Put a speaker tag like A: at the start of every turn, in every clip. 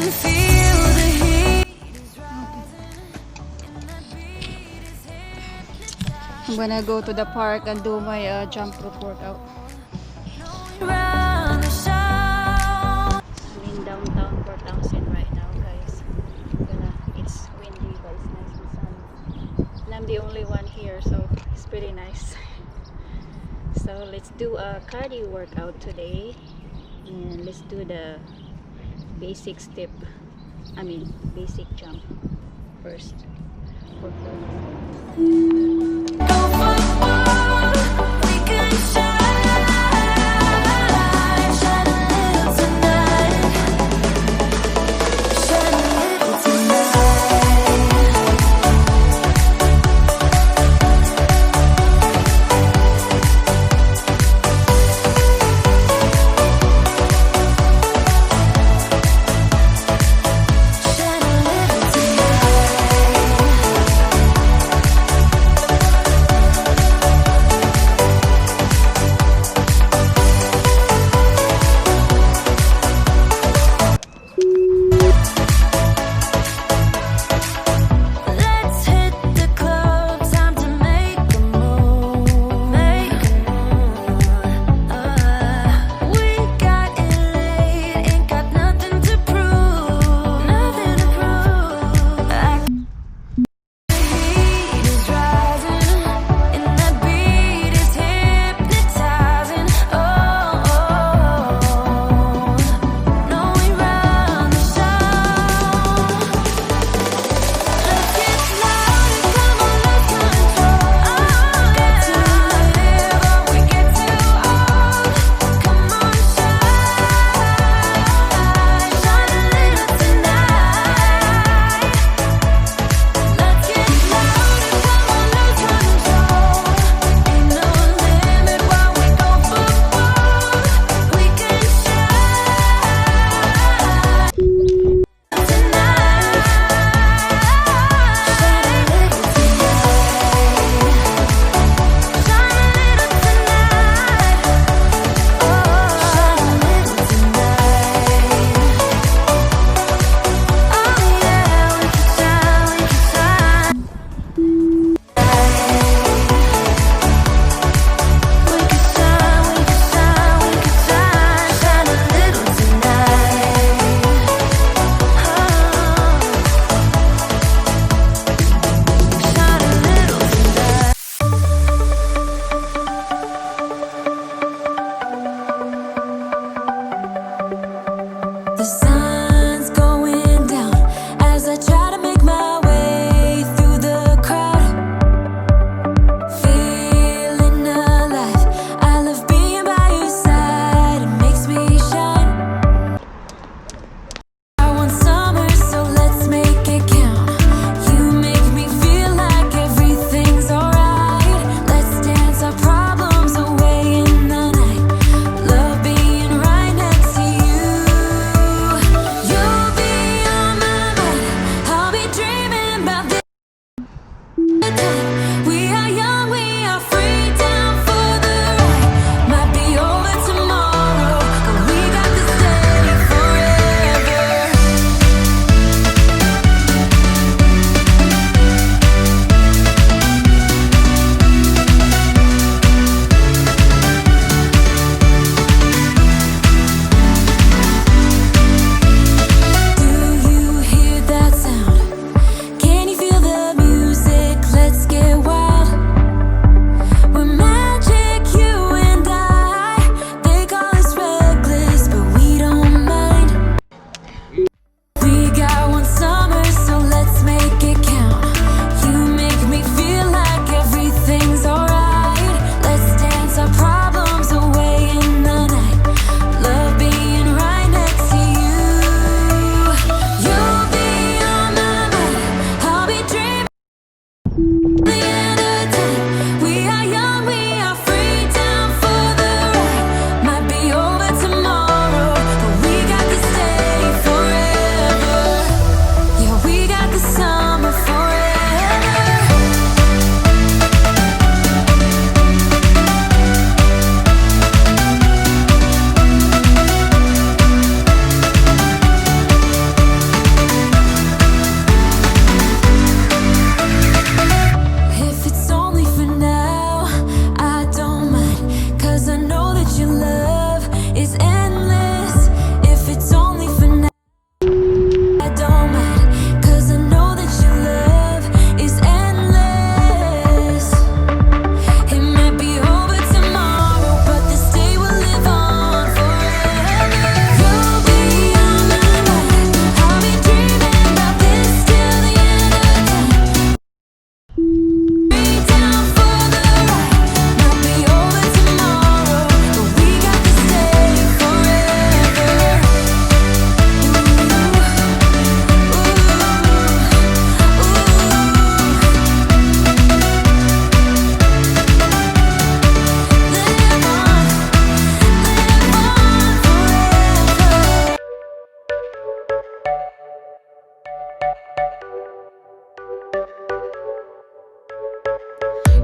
A: I'm gonna go to the park and do my jump rope workout. I'm in downtown Port Townsend right now, guys. It's windy, but it's nice and sunny. And I'm the only one here, so it's pretty nice. So let's do a cardio workout today, and let's do the basic step. Basic jump first.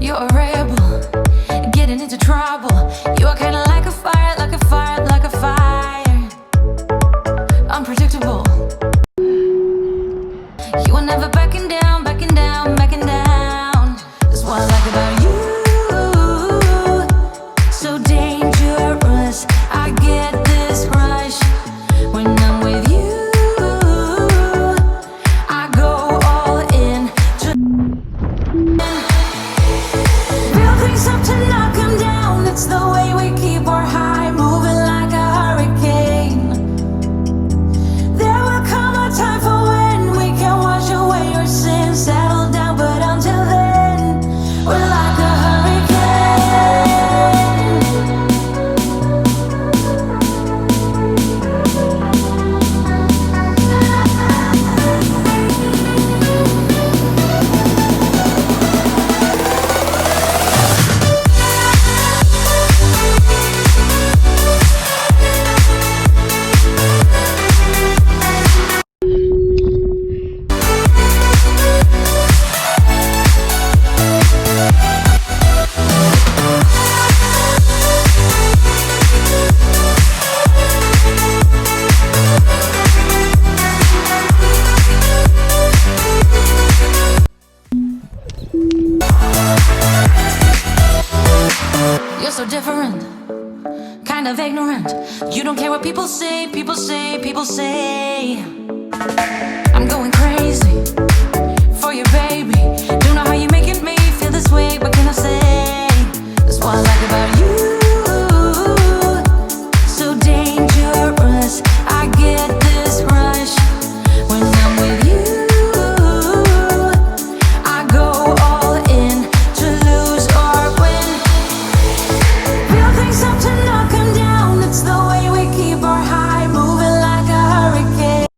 B: You're a rebel, getting into trouble. You are kinda like a fire, like a fire, like a fire. Unpredictable. You are never backing down, backing down, backing down. That's what I like about you. So dangerous, I get this rush when I'm with you. I go all in. Build things up to knock 'em down. It's the way we keep our high, moving like a hurricane. There will come a time for when we can wash away your sins, settle down, but until then, we're like a hurricane. You're so different, kind of ignorant. You don't care what people say, people say, people say. I'm going crazy for you, baby. Don't know how you're making me feel this way. What can I say? That's what I like about you. So dangerous, I get this rush when I'm with you. I go all in to lose or win. Build things up to knock 'em down. It's the way we keep our high, moving like a hurricane.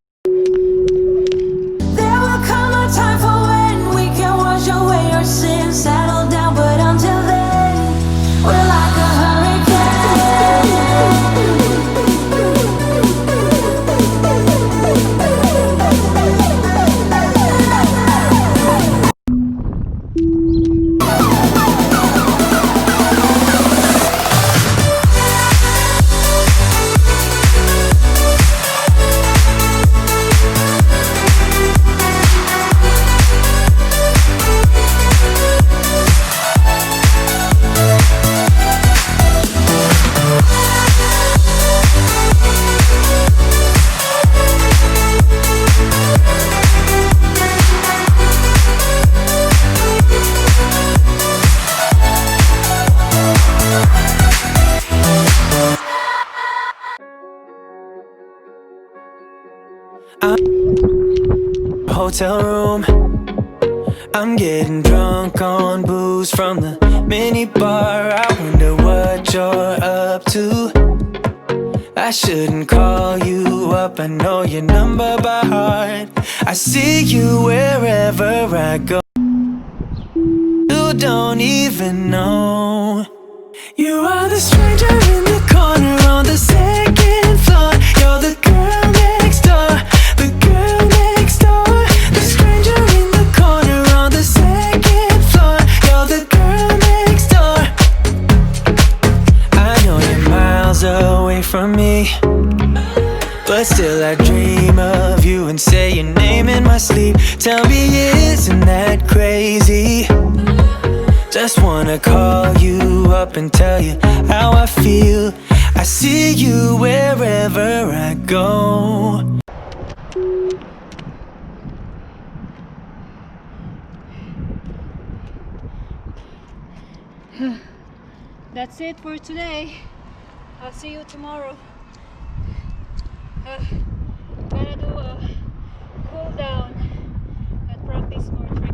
B: There will come a time for when we can wash away our sins, settle down, but until then, we're like a
C: hotel room. I'm getting drunk on booze from the mini bar. I wonder what you're up to. I shouldn't call you up, I know your number by heart. I see you wherever I go. You don't even know. You are the stranger in the corner on the second floor. You're the girl next door, the girl next door. The stranger in the corner on the second floor. You're the girl next door. I know you're miles away from me, but still I dream of you and say your name in my sleep. Tell me, isn't that crazy? Just wanna call you up and tell you how I feel. I see you wherever I go.
A: That's it for today. I'll see you tomorrow. Gotta do a cool down and practice more training.